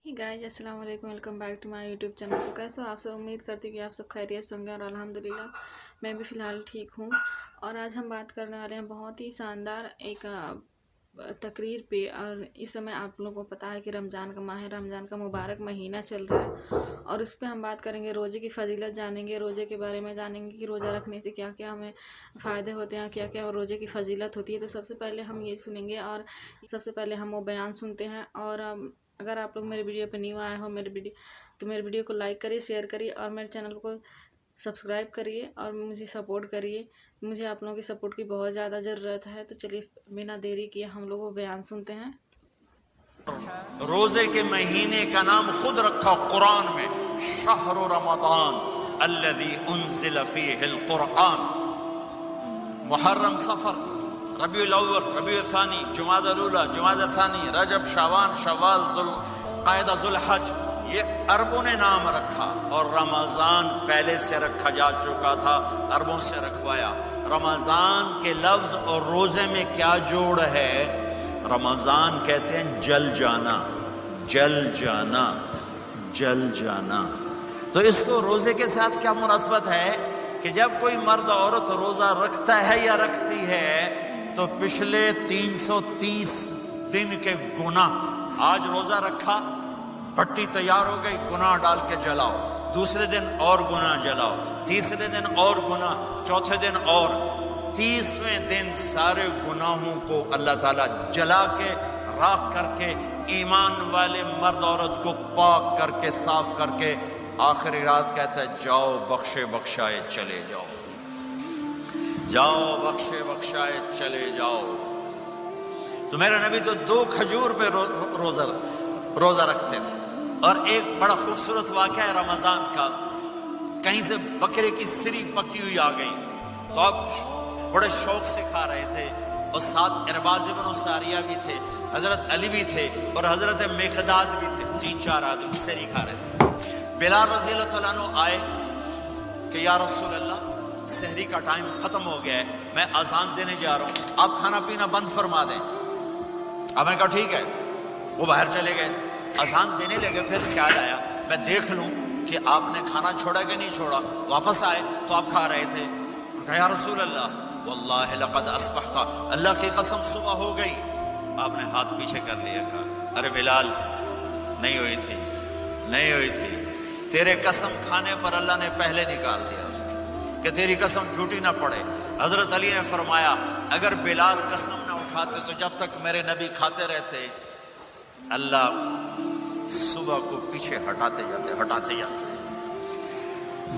Guys अस्सलाम वालेकुम, welcome back to my YouTube channel. तो कैसे हो आप सब? उम्मीद करती कि आप सब खैरियत से होंगे और अल्हम्दुलिल्लाह मैं भी फ़िलहाल ठीक हूँ। और आज हम बात करने वाले हैं बहुत ही शानदार एक तकरीर पे। और इस समय आप लोगों को पता है कि रमज़ान का माह है, रमज़ान का मुबारक महीना चल रहा है और उस पर हम बात करेंगे, रोज़े की फ़जीलत जानेंगे, रोज़े के बारे में जानेंगे कि रोज़ा रखने से क्या क्या हमें फ़ायदे होते हैं, क्या क्या रोज़े की फ़जीलत होती है। तो सबसे पहले हम ये सुनेंगे और सबसे पहले हम वो बयान सुनते हैं। और अगर आप लोग मेरे वीडियो पे न्यू आए हो मेरे वीडियो को लाइक करिए, शेयर करिए और मेरे चैनल को सब्सक्राइब करिए और मुझे सपोर्ट करिए। मुझे आप लोगों की सपोर्ट की बहुत ज़्यादा ज़रूरत है। तो चलिए बिना देरी किए हम लोग वो बयान सुनते हैं। रोजे के महीने का नाम खुद रखा कुरान में, शहर रमज़ान अल्लज़ी उन्ज़िल फ़ीहिल कुरआन। मुहर्रम, सफर, रबीउल अव्वल, रबीउल सानी, जुमादुल ऊला, जुमादुल सानी, रजब, शाबान, शव्वाल, ज़ुल्क़ाइदा, ज़ुल्हज, ये अरबों ने नाम रखा। और रमज़ान पहले से रखा जा चुका था, अरबों से रखवाया। रमज़ान के लफ्ज़ और रोज़े में क्या जोड़ है? रमज़ान कहते हैं जल जाना, जल जाना, जल जाना। तो इसको रोज़े के साथ क्या मुनासबत है कि जब कोई मर्द औरत रोज़ा रखता है या रखती है तो पिछले 330 दिन के गुनाह, आज रोज़ा रखा, भट्टी तैयार हो गई, गुनाह डाल के जलाओ, दूसरे दिन और गुनाह जलाओ, तीसरे दिन और गुनाह, चौथे दिन और, 30वें दिन सारे गुनाहों को अल्लाह ताला जला के राख करके ईमान वाले मर्द औरत को पाक करके साफ करके आखिरी रात कहता है जाओ बख्शे बख्शाए चले जाओ, जाओ बख्शे बख्शाए चले जाओ। तो मेरा नबी तो 2 खजूर पे रोजा रखते थे। और एक बड़ा खूबसूरत वाक़या है रमज़ान का, कहीं से बकरे की सिरी पकी हुई आ गई तो अब बड़े शौक से खा रहे थे। और साथ इरबाज़ इब्न सारिया भी थे, हज़रत अली भी थे और हज़रत मिक़दाद भी थे। 3-4 आदमी सिरी खा रहे थे। बिलाल रज़ियल्लाहु तआला अन्हु आए कि या रसूल अल्लाह, सहरी का टाइम ख़त्म हो गया है, मैं अजान देने जा रहा हूँ, आप खाना पीना बंद फरमा दें। अब मैंने कहा ठीक है। वो बाहर चले गए, अजान देने लगे। फिर ख्याल आया मैं देख लूँ कि आपने खाना छोड़ा कि नहीं छोड़ा। वापस आए तो आप खा रहे थे। कहा या रसूल अल्लाह, वल्लाहि लक़द अस्बहता, अल्लाह की कसम सुबह हो गई। आपने हाथ पीछे कर लिया। कहा अरे बिलाल, नहीं हुई थी, नहीं हुई थी, तेरे कसम खाने पर अल्लाह ने पहले निकाल दिया उसकी, कि तेरी कसम झूठी ना पड़े। हजरत अली ने फरमाया अगर बिलाल कसम ना उठाते तो जब तक मेरे नबी खाते रहते अल्लाह सुबह को पीछे हटाते जाते।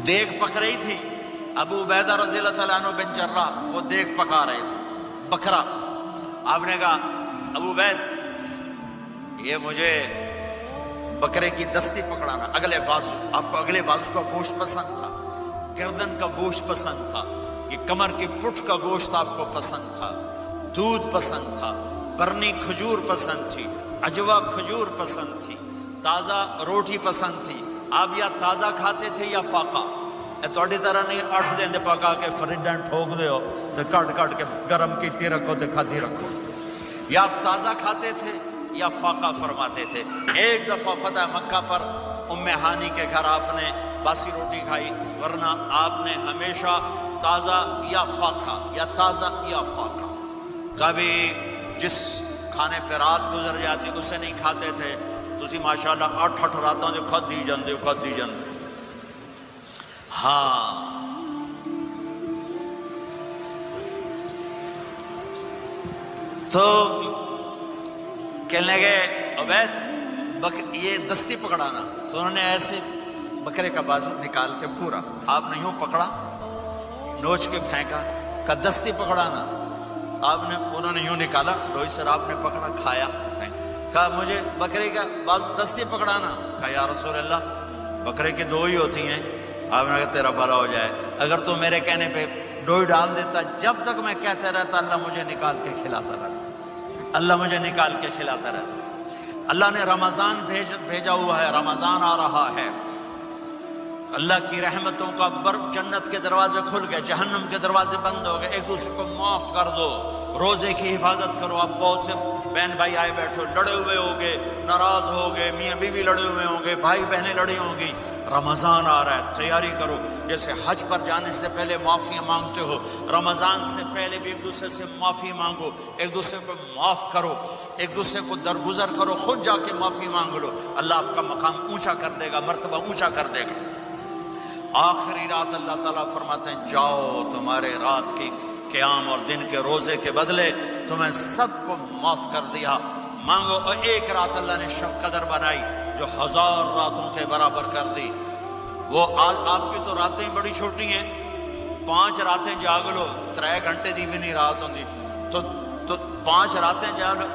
देग पक रही थी, अबू उबैदा रज़ियल्लाहु तआला अन्हु बिन जर्राह वो देग पका रहे थे, बकरा। आपने कहा अबू उबैद, ये मुझे बकरे की दस्ती पकड़ाना, अगले बाजू, आपको अगले बाजू का गोश्त पसंद था, गर्दन का गोश्त पसंद था, ये कमर की पुठ का गोश्त आपको पसंद था, दूध पसंद था, बरनी खजूर पसंद थी, अजवा खजूर पसंद थी, ताज़ा रोटी पसंद थी। आप या ताज़ा खाते थे या फाका। थोड़ी तरह नहीं 8 दिन पका के फ्रिज ठोक दो तो कट के गर्म की रखो तो खाती रखो। या आप ताज़ा खाते थे या फाका फरमाते थे। एक दफ़ा फतह मक्का पर उम्मे हानी के घर आपने बासी रोटी खाई, वरना आपने हमेशा ताज़ा या फाका या ताज़ा या फाका। कभी जिस खाने पे रात गुजर जाती उसे नहीं खाते थे। तुसी माशाअल्लाह 8 रातां जो खाधी जांदे हो, खाधी जांदे। हाँ, तो कहने लगे अवैध ये दस्ती पकड़ाना। तो उन्होंने ऐसे बकरे का बाजू निकाल के पूरा आपने यूं पकड़ा, नोच के फेंका। का दस्ती पकड़ाना, आपने उन्होंने यूं निकाला, डोई सर आपने पकड़ा, खाया, कहा मुझे बकरे का बाजू दस्ती पकड़ाना। कहा या रसूल अल्लाह, बकरे की 2 ही होती हैं। आपने कहा तेरा भला हो जाए, अगर तो मेरे कहने पे डोई डाल देता, जब तक मैं कहता रहता अल्लाह मुझे निकाल के खिलाता रहता, अल्लाह मुझे निकाल के खिलाता रहता। अल्लाह ने रमज़ान भेजा हुआ है, रमज़ान आ रहा है, अल्लाह की रहमतों का जन्नत के दरवाजे खुल गए, जहन्नम के दरवाजे बंद हो गए। एक दूसरे को माफ़ कर दो, रोज़े की हिफाजत करो। अब बहुत से बहन भाई आए बैठो, लड़े हुए होगे, नाराज हो गए, मियाँ बीवी लड़े हुए होंगे, भाई बहनें लड़ी होंगी, रमज़ान आ रहा है, तैयारी करो। जैसे हज पर जाने से पहले माफ़ी मांगते हो, रमज़ान से पहले भी एक दूसरे से माफ़ी मांगो, एक दूसरे को माफ़ करो, एक दूसरे को दरगुजर करो, खुद जाके माफ़ी मांग लो, अल्लाह आपका मकाम ऊंचा कर देगा, मर्तबा ऊंचा कर देगा। आखिरी रात अल्लाह ताला फरमाते हैं, जाओ तुम्हारे रात की क़याम और दिन के रोज़े के बदले तुम्हें सबको माफ़ कर दिया, मांगो। और एक रात अल्लाह ने शब कदर बनाई जो 1000 रातों के बराबर कर दी। वो आज आपकी तो रातें बड़ी छोटी हैं, 5 रातें जाग लो, 3 घंटे दी भी नहीं रात होंगी, तो 5 रातें जाग लो,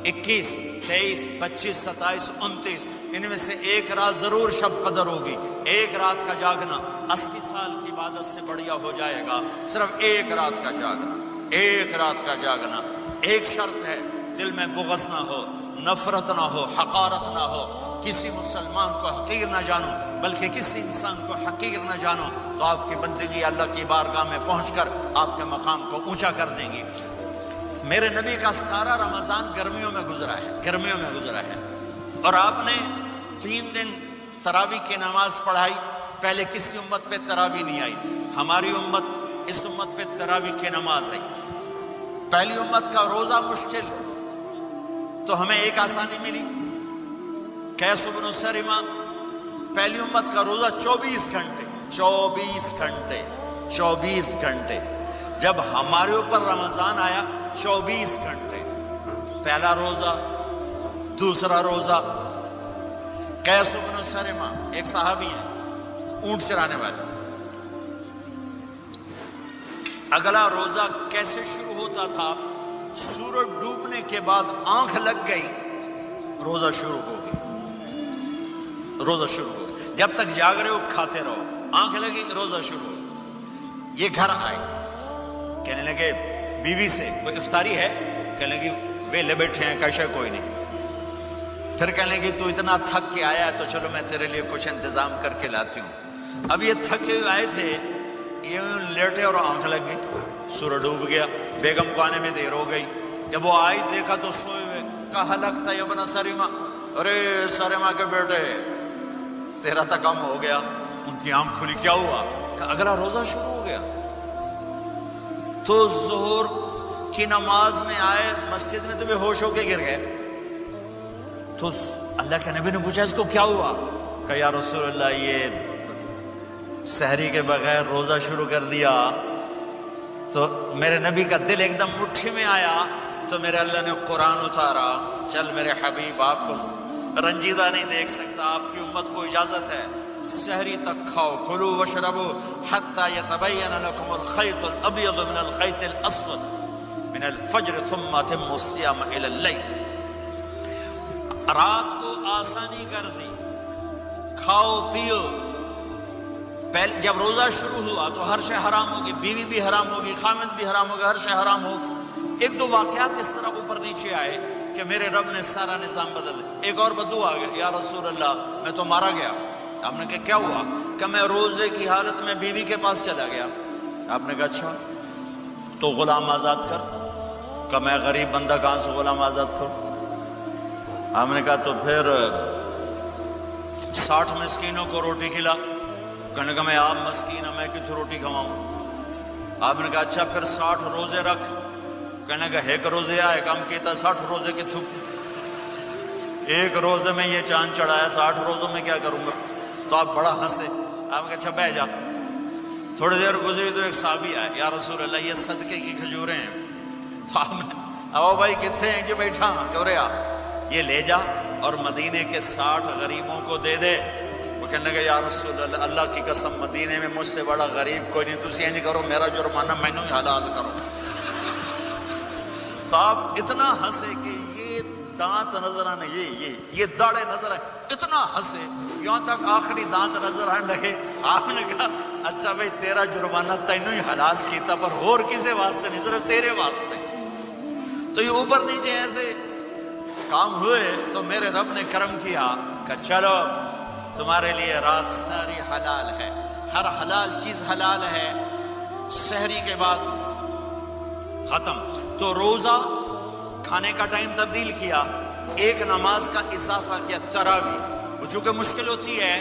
21, 23, 25, 27, 29, इनमें से एक रात जरूर शब कदर होगी। एक रात का जागना 80 साल की इबादत से बढ़िया हो जाएगा। सिर्फ एक रात का जागना, एक रात का जागना। एक शर्त है, दिल में बुग़्ज़ ना हो, नफरत ना हो, हकारत ना हो, किसी मुसलमान को हकीर ना जानो, बल्कि किसी इंसान को हकीर ना जानो, तो आपकी बंदगी अल्लाह की बारगाह में पहुंचकर आपके मकाम को ऊंचा कर देंगी। मेरे नबी का सारा रमज़ान गर्मियों में गुजरा है, गर्मियों में गुजरा है। और आपने 3 दिन तरावी की नमाज पढ़ाई, पहले किसी उम्मत पे तरावी नहीं आई, हमारी उम्मत, इस उम्मत पे तरावी की नमाज आई। पहली उम्मत का रोजा मुश्किल, तो हमें एक आसानी मिली, कैस इब्न सरिमा, पहली उम्मत का रोजा 24 घंटे, 24 घंटे, 24 घंटे। जब हमारे ऊपर रमजान आया 24 घंटे, पहला रोजा, दूसरा रोजा। कैस इब्न सरिमा एक सहाबी है, ऊंट चराने वाले। अगला रोजा कैसे शुरू होता था? सूरज डूबने के बाद आंख लग गई, रोजा शुरू हो गई, रोजा शुरू हो गई। जब तक जाग रहे हो खाते रहो, आंख लगी रोजा शुरू हो। ये घर आए, कहने लगे बीवी से, कोई इफ्तारी है? कहने लगी वे ले बैठे हैं, कैसे कोई नहीं। फिर कहने लगी तू इतना थक के आया है तो चलो मैं तेरे लिए कुछ इंतजाम करके लाती हूँ। अब ये थके हुए आए थे, ये लेटे और आंख लग गई, सूरज डूब गया, बेगम को आने में देर हो गई। जब वो आई देखा तो सोए हुए, कहा लगता है इब्न सरिमा, अरे सरिमा के बेटे तेरा तो कम हो गया। उनकी आंख खुली, क्या हुआ? अगला रोजा शुरू हो गया। तो जोहर की नमाज में आए, मस्जिद में तो बेहोश होके गिर गए। तो अल्लाह के नबी ने पूछा इसको क्या हुआ? कहा या रसूल अल्लाह, ये सहरी के बगैर रोजा शुरू कर दिया। तो मेरे नबी का दिल एकदम मुट्ठी में आया, तो मेरे अल्लाह ने कुरान उतारा, चल मेरे हबीब आपको रंजीदा नहीं देख सकता, आपकी उम्मत को इजाजत है, सहरी तक खाओ, कुलू वशरबू हत्ता यतबय्यन लकुमुल खैतुल अब्यद मिनल खैतिल अस्वद मिनल फज्र सुम्मा अतिम्मु सियाम इलल लैल। रात को आसानी कर दी, खाओ पियो। पहले जब रोजा शुरू हुआ तो हर शय हराम होगी, बीवी भी हराम होगी, खामिद भी हराम होगा, हर शय हराम होगी। एक दो वाकयात इस तरह ऊपर नीचे आए कि मेरे रब ने सारा निजाम बदल। एक और बदू आ गया, या रसूल अल्लाह मैं तो मारा गया। आपने कहा क्या हुआ? कि मैं रोजे की हालत में बीवी के पास चला गया। आपने कहा अच्छा तो गुलाम आजाद कर। कि मैं गरीब बंदा कहां से गुलाम आजाद करूं? आपने कहा तो फिर 60 मिस्कीनों को रोटी खिला। कहने का मैं आप मस्कीन है, मैं कितनी रोटी खवाऊं? आपने कहा अच्छा फिर 60 रोजे रख। कहने का एक रोजे आए कम किया, 60 रोजे की थुप, एक रोजे में ये चांद चढ़ाया, 60 रोजों में क्या करूंगा? तो आप बड़ा हंसे। आपने कहा अच्छा बह जा। थोड़ी देर गुजरी तो एक साहबी आए, या रसूल अल्लाह ये सदके की खजूरें हैं। तो आपने आओ भाई कितने हैं? जो बैठा क्यों रे आप, ये ले जा और मदीने के 60 गरीबों को दे दे। वो कहने लगे या रसूल अल्लाह, अल्लाह की कसम मदीने में मुझसे बड़ा गरीब कोई नहीं, तुसी ये नहीं करो, मेरा जुर्माना मैनू ही हलाल करो। तो आप इतना हंसे कि ये दांत नजर आने, ये दाढ़े नजर आए, इतना हंसे यहाँ तक आखिरी दांत नजर आने लगे। आपने कहा अच्छा भाई तेरा जुर्माना तैनू ही हलाल किया, पर और किसी वास्ते नहीं, सिर्फ तेरे वास्ते। तो ये ऊपर नीचे ऐसे काम हुए तो मेरे रब ने करम किया कि चलो तुम्हारे लिए रात सारी हलाल है, हर हलाल चीज हलाल है। सहरी के बाद खत्म। तो रोजा کھانے کا ٹائم تبدیل کیا، ایک نماز کا اضافہ کیا، تراوی، وہ چونکہ مشکل ہوتی ہے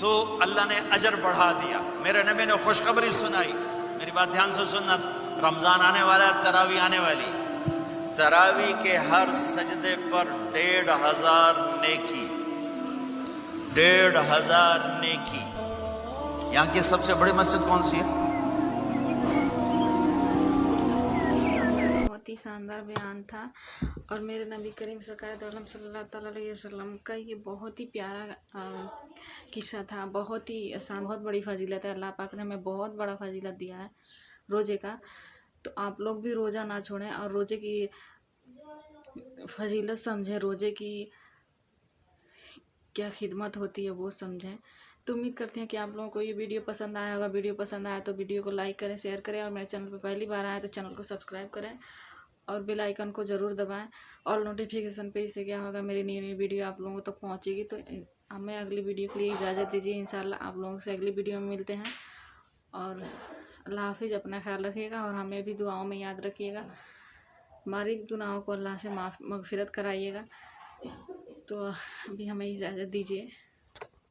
تو اللہ نے اجر بڑھا دیا۔ میرے نبی نے خوشخبری سنائی، میری بات دھیان سے سننا، رمضان آنے والا ہے، تراوی آنے والی، تراوی کے ہر سجدے پر 1500 نیکی، 1500 نیکی۔ یہاں کی سب سے بڑی مسجد کون سی ہے؟ بہت ہی شاندار بیان تھا، اور میرے نبی کریم سرکار دو عالم صلی اللہ تعالیٰ علیہ وسلم کا یہ بہت ہی پیارا قصہ تھا، بہت ہی آسان، بہت بڑی فضیلت ہے۔ اللہ پاک نے ہمیں بہت بڑا فضیلت دیا ہے روزے کا، تو آپ لوگ بھی روزہ نہ چھوڑیں اور روزے کی فضیلت سمجھیں، روزے کی کیا خدمت ہوتی ہے وہ سمجھیں۔ تو امید کرتے ہیں کہ آپ لوگوں کو یہ ویڈیو پسند آیا ہوگا۔ ویڈیو پسند آیا تو ویڈیو کو لائک کریں، شیئر کریں، اور میرے چینل پہ پہلی بار آئے تو چینل کو سبسکرائب کریں اور بیل آئیکن کو ضرور دبائیں، اور نوٹیفیکیشن پہ اس سے کیا ہوگا، میری نئی نئی ویڈیو آپ لوگوں تک پہنچے گی۔ تو ہمیں اگلی ویڈیو کے لیے اجازت دیجیے، انشاءاللہ آپ لوگوں سے اگلی ویڈیو میں ملتے ہیں، اور اللہ حافظ، اپنا خیال رکھیے گا اور ہمیں بھی دعاؤں میں یاد رکھیے گا، ہماری گناہوں کو اللہ سے مغفرت کرائیے گا۔ تو ابھی ہمیں اجازت دیجیے۔